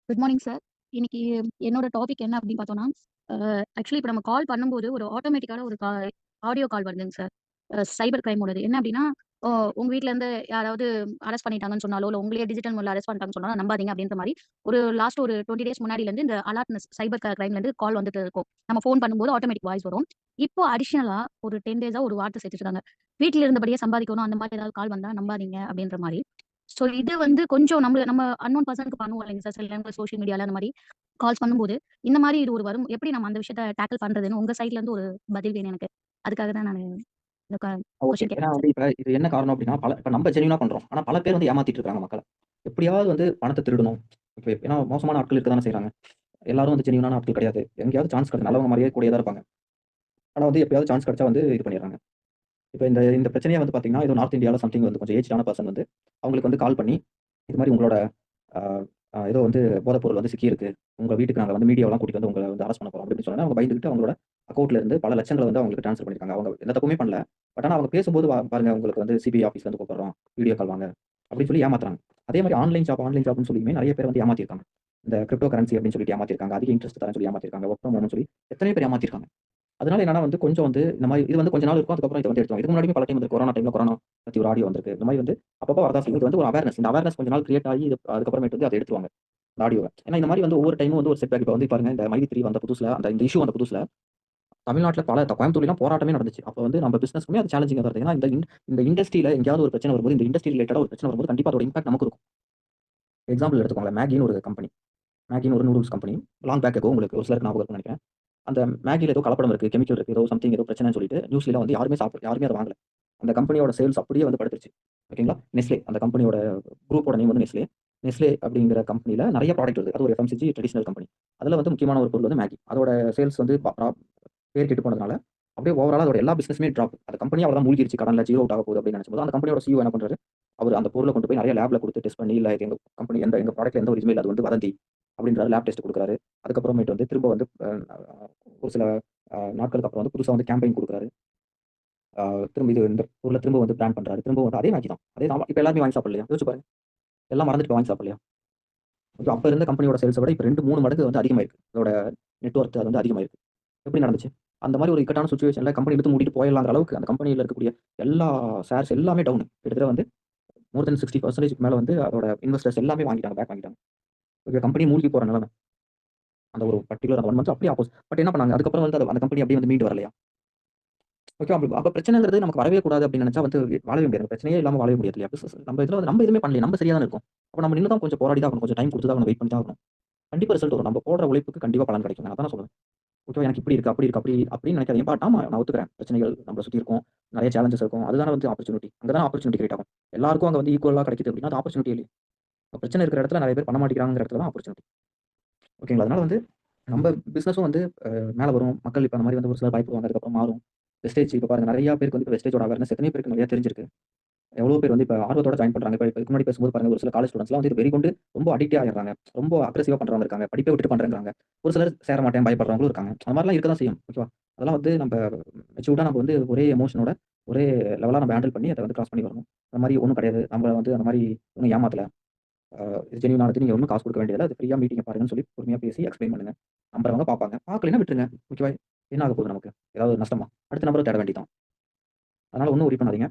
Good morning sir. இன்னைக்கு என்னோட topic என்ன அப்படின்னு பார்த்தோம்னா, அ ஆக்சுவலி இப்ப நம்ம கால் பண்ணும்போது ஒரு ஆட்டோமேட்டிக்கான ஒரு ஆடியோ கால் வருதுங்க சார். சைபர் கிரைமோடது. என்ன அப்படின்னா, ஓ உங்க வீட்ல இருந்து யாராவது அரெஸ்ட் பண்ணிட்டாங்கன்னு சொன்னாலோ, இல்ல உங்களையே டிஜிட்டல் மோட்ல அரெஸ்ட் பண்ணிட்டாங்கன்னு சொன்னாலும் நம்பாதீங்க அப்படின்ற மாரி லாஸ்ட் ஒரு 20 டேஸ் முன்னாடிலருந்து இந்த அலர்ட்னஸ் சைபர் கிரைம்லேருந்து கால் வந்துட்டு இருக்கும். நம்ம ஃபோன் பண்ணும்போது ஆட்டோமேட்டிக் வாய்ஸ் வரும். இப்போ அடிஷனலா ஒரு 10 டேஸா ஒரு வார்த்தை சேர்த்துருக்காங்க. வீட்ல இருந்தபடியே சம்பாதிக்கணும் அந்த மாரி ஏதாவது கால் வந்தா நம்பாதீங்க அப்படின்ற மாரி. ஸோ இது வந்து கொஞ்சம் நம்ம அன்னோன் பெர்சனுக்கு பண்ணுவோம் இல்லைங்க சார். சில நேரங்கள்ல சோசியல் மீடியால அந்த மாரி கால்ஸ் பண்ணும்போது, இந்த மாரி இது ஒரு வரும். எப்படி நம்ம அந்த விஷயத்த டேக்கிள் பண்றதுன்னு உங்க சைட்ல இருந்து ஒரு பதில் வேணும் எனக்கு. அதுக்காக தான் நானு இந்த ஓகே. கொஸ்டின் ஏன்னா கேட்கிறேன் வந்து சார். இப்ப இது என்ன காரணம் அப்டின்னா, இப்ப நம்ம ஜென்யூனா பண்றோம். ஆனா பல பேர் வந்து ஏமாத்திட்டு இருக்காங்க மக்கள. எப்படியாவது வந்து பணத்த திருடணும். இப்ப ஏன்னா மோசமான ஆட்கள் இருக்க தானே செய்றாங்க. எல்லாரும் வந்து ஜென்யூனான ஆட்கள் கிடையாது. எங்கேயாவது சான்ஸ் கிடைக்கும். நல்லவங்க மாரியே கூடயே தான் இருப்பாங்க. ஆனா வந்து எப்பயாவது சான்ஸ் கிடைச்சா வந்து இது பண்ணிடுறாங்க. இப்ப இந்த இந்த பிரச்சனையே வந்து பார்த்தீங்கன்னா, ஏதோ நார்த் இந்தியால சம்திங் வந்து கொஞ்சம் ஏஜ்டான பெர்சன் வந்து அவங்களுக்கு வந்து கால் பண்ணி, இது மாரி உங்களோட அ அ ஏதோ வந்து போதைப்பொருள் வந்து சிக்கியிருக்கு. உங்க வீட்டுக்கு நாங்க வந்து மீடியாவெல்லாம் கூட்டிட்டு வந்து உங்கள வந்து அரெஸ்ட் பண்ண போறோம் அப்படின்னு சொன்னோனே, அவங்க பயந்துகிட்டு அவங்களோட அக்கவுண்ட்ல இருந்து பல லட்சங்கள வந்து அவங்களுக்கு ட்ரான்ஸ்ஃபர் பண்ணியிருக்காங்க. அவங்க எந்த தப்புமே பண்ணல. பட் ஆனா அவங்க பேசும்போது பாருங்க உங்களுக்கு வந்து சிபிஐ ஆஃபீஸ்ல இருந்து கூப்பிடுறோம். வீடியோ கால் வாங்க. அப்படின்னு சொல்லி ஏமாத்துறாங்க. அதே மாரி ஆன்லைன் ஜாப்ன்னு சொல்லியுமே நெறைய பேர் வந்து ஏமாத்தியிருக்காங்க. இந்த கிரிப்டோ கரன்சி அப்படின்னு சொல்லிட்டு ஏமாத்தியிருக்காங்க. அதிக இன்ட்ரெஸ்ட் தரேன்னு சொல்லி ஏமாத்தியிருக்காங்க. வொர்க் ஃப்ரம் ஹோம்னு சொல்லி எத்தனையோ பேர் ஏமாத்தியிருக்காங்க. அதனால என்னன்னா வந்து கொஞ்சம் வந்து இந்த மாரி இது வந்து கொஞ்ச நாள் இருக்கும். அதுக்கப்புறம் இத வந்து எடுத்துருவாங்க. இதுக்கு முன்னாடியுமே பல டைம் வந்து கொரோனா பத்தி ஒரு ஆடியோ வந்திருக்கு. இந்த மாரி வந்து அப்பப்போ வரதான் செய்யும். இது வந்து ஒரு அவேர்னஸ். இந்த அவேர்னஸ் கொஞ்ச நாள் கிரியேட் ஆகி இது அதுக்கப்புறமேட்டு வந்து அத எடுத்துருவாங்க. இந்த ஆடியோவ. ஏன்னா இந்த மாரி வந்து ஒவ்வொரு டைமும் வந்து ஒரு செட் பேக். இப்ப வந்து பாருங்க இந்த மைவி 3 வந்த புதுசுல இந்த இஷ்யூ வந்த புதுசுல தமிழ்நாட்டுல கோயம்புத்தூர்லலாம் போராட்டமே நடந்துச்சு. அப்ப வந்து நம்ம பிசினஸ்க்குமே அது சேலஞ்சிங்கா தான் இருந்தது. ஏன்னா இந்த இண்டஸ்ட்ரியில எங்கேயாவது ஒரு பிரச்சனை வரும்போது, இந்த இண்டஸ்ட்ரி ரிலேட்டடா ஒரு பிரச்சனை வரும்போது கண்டிப்பா அதோட இம்பாக்ட் நமக்கு இருக்கும். எக்ஸாம்பிள் எடுத்துக்கோங்களேன். மேகின்னு ஒரு கம்பெனி. மேகின்னு ஒரு noodles company. Long back ago உங்களுக்கு ஒரு சிலருக்கு ஞாபகம் இருக்கும்னு நெனைக்கிறேன். அந்த மேகில ஏதோ கலப்படம் இருக்கு, கெமிக்கல் இருக்கு, ஏதோ சம்திங் ஏதோ பிரச்சனைன்னு சொல்லிட்டு நியூஸ்லலாம் வந்து யாருமே அத வாங்கல. அந்த கம்பெனியோட சேல்ஸ் அப்படியே வந்து படுத்துருச்சு. ஓகேங்களா? நெஸ்லே அந்த கம்பெனியோட குரூப்போட நேம் வந்து நெஸ்லே. நெஸ்லே அப்படிங்கிற கம்பெனில நெறைய ப்ராடக்ட் வருது. அது ஒரு எஃப்எம்சிஜி ட்ரெடிஷனல் கம்பெனி. அதுல வந்து முக்கியமான ஒரு பொருள் வந்து மேகி. அதோட சேல்ஸ் வந்து பேர் கெட்டு போனதுனால, அப்படியே ஓவராலா அதோட எல்லா பிசினஸுமே ட்ராப். அந்த கம்பெனி அவ்வளதான் மூழ்கிருச்சு. கடன்ல ஜீரோ அவுட் ஆகப்போகுது அப்படின்னு நெனச்சபோது, அந்த கம்பெனியோட சிஇஓ என்ன பண்றாரு? அவரு அந்த பொருள கொண்டு போய் நெறைய லேப்ல குடுத்து டெஸ்ட் பண்ணி, இல்ல இது எங்க கம்பெனி எங்க ப்ராடக்ட்ல எந்த ஒரு இதுவுமே இல்ல. அது வந்து வதந்தி அப்படின்றாரு. லேப் டெஸ்ட் குடுக்குறாரு. அதுக்கப்புறமேட்டு வந்து திரும்ப வந்து ஒரு சில நாட்களுக்கு அப்புறம் வந்து புதுசா வந்து கேம்பெயின் குடுக்குறாரு. அ திரும்ப இந்த பொருள திரும்ப வந்து பிராண்ட் பண்றாரு. திரும்ப வந்து அதே மேகி தான். அதே தான். இப்ப எல்லாருமே வாங்கி சாப்பிடலையா? யோசிச்சு பாருங்க. எல்லாம் மறந்துட்டு இப்ப வாங்கி சாப்பிடலையா? ஐயோ! அப்ப இருந்த கம்பெனியோட சேல்ஸ விட இப்ப 2, 3 மடங்கு வந்து அதிகமாயிருக்கு. அதோட நெட் வொர்த் அது வந்து அதிகமாயிருக்கு. எப்படி நடந்துச்சு? அந்த மாரி ஒரு இக்கட்டான சிச்சுவேஷன்ல கம்பெனி இழுத்து மூடிட்டு போயிடலாங்கிற அளவுக்கு அந்த கம்பெனியில இருக்கக்கூடிய எல்லா ஷேர்ஸ் எல்லாமே டவுன். கிட்டத்தட்ட வந்து மோர் தென் 60% மேல வந்து அதோட இன்வெஸ்டர்ஸ் எல்லாமே வாங்கிட்டாங்க. பேக் வாங்கிட்டாங்க. ஓகே கம்பெனி மூழ்கி போற நிலைமை. அந்த ஒரு பர்ட்டிகுலர் அந்த 1 மந்த் அப்படியே பட் என்ன பண்ணாங்க? அதுக்கப்புறம் வந்து அந்த கம்பெனி அப்படியே வந்து மீண்டு வரலையா? ஓகே. அப்ப பிரச்சனைங்கிறது நமக்கு வரவே கூடாது அப்படின்னு நெனச்சா வந்து வாழவே முடியாது. பிரச்சனையே இல்லாம வாழவே முடியாது இல்லையா? பிசினஸ் நம்ம இதுல வந்து நம்ம எதுவுமே பண்ணலையே. நம்ம சரியா தானே இருக்கோம். அப்ப நம்ம நின்னு தான் கொஞ்சம் போராடி தான் ஆகணும். கொஞ்சம் டைம் குடுத்து தான் ஆகணும். வெயிட் பண்ணி தான் ஆகணும். கண்டிப்பா ரிசல்ட் வரும். நம்ம போடுற உழைப்புக்கு கண்டிப்பா பலன் கிடைக்கும். நான் அதான் சொல்லுவேன். ஓகேவா எனக்கு இப்படி இருக்கு, அப்படி இருக்கு, அப்படின்னு நினைக்காதீங்க. பட் ஆமா நான் ஒத்துக்கிறேன். பிரச்சனைகள் நம்மள சுத்தி இருக்கும். நெறைய சேலஞ்சஸ் இருக்கும். அதுதானே வந்து ஆப்பர்ச்சுனிட்டி. அங்க தான் ஆப்பர்ச்சுனிட்டி கிரியேட் ஆகும். எல்லாருக்கும் அங்க வந்து ஈக்குவலா கிடைக்குது அப்படின்னா, அது ஆப்பர்ச்சுனிட்டி இல்லையே. பிரச்சனை இருக்கிற இடத்துல நெறைய பேர் பண்ண மாட்டேங்கிறாங்கங்கிற இடத்துல தான் ஆப்பர்ச்சுனிட்டி. ஓகேங்களா? அதனால வந்து நம்ம பிசினஸும் வந்து மேல வரும். மக்கள் இப்ப அந்த மாரி வந்து ஒரு சிலர் பயப்படுவாங்க. அதுக்கப்புறம் மாறும். வெஸ்டேஜ் இப்ப பாருங்க நெறைய பேருக்கு வந்து இப்ப வெஸ்டேஜோட அவேர்னஸ் எத்தனையோ பேருக்கு நெறைய தெரிஞ்சிருக்கு. எவ்வளோ பேர் வந்து இப்ப ஆர்வத்தோட ஜாயின் பண்றாங்க. இப்ப இதுக்கு முன்னாடி பேசும்போது பாருங்க, ஒரு சில காலேஜ் ஸ்டூடண்ட்ஸ்லாம் வந்து இது வெறிகொண்டு ரொம்ப அடிக்ட்டே ஆயிடுறாங்க. ரொம்ப அக்ரெசிவா பண்றவங்க இருக்காங்க. படிப்பே விட்டுட்டு பண்றேங்கிறாங்க. ஒரு சிலர் சேர மாட்டேன் பயப்படுறவங்களும் இருக்காங்க. அந்த மாரிலாம் இருக்க தான் செய்யும். ஓகேவா? அதெல்லாம் வந்து நம்ப மெச்சூர்டா நம்ம வந்து ஒரே எமோஷனோட, ஒரே லெவலா நம்ம ஹேண்டில் பண்ணி அத வந்து கிராஸ் பண்ணி வரணும். அந்த மாரி ஒண்ணும் கிடையாது. நம்மள வந்து அந்த மாரி ஒண்ணும் ஏமாத்தல. இது ஜென்யூனானது. நீங்க ஒண்ணும் காசு குடுக்க வேண்டியதில்ல. அது ஃப்ரீயா மீட்டிங்க பாருங்கன்னு சொல்லி பொறுமையா பேசி எக்ஸ்ப்ளைன் பண்ணுங்க. நம்புறவங்க பார்ப்பாங்க. பார்க்கலைன்னா விட்டுருங்க. ஓகேவா? என்ன ஆக போகுது நமக்கு? ஏதாவது நஷ்டமா? அடுத்த நபர தேட வேண்டியது தான். அதனால ஒண்ணும் வொரி பண்ணாதீங்க.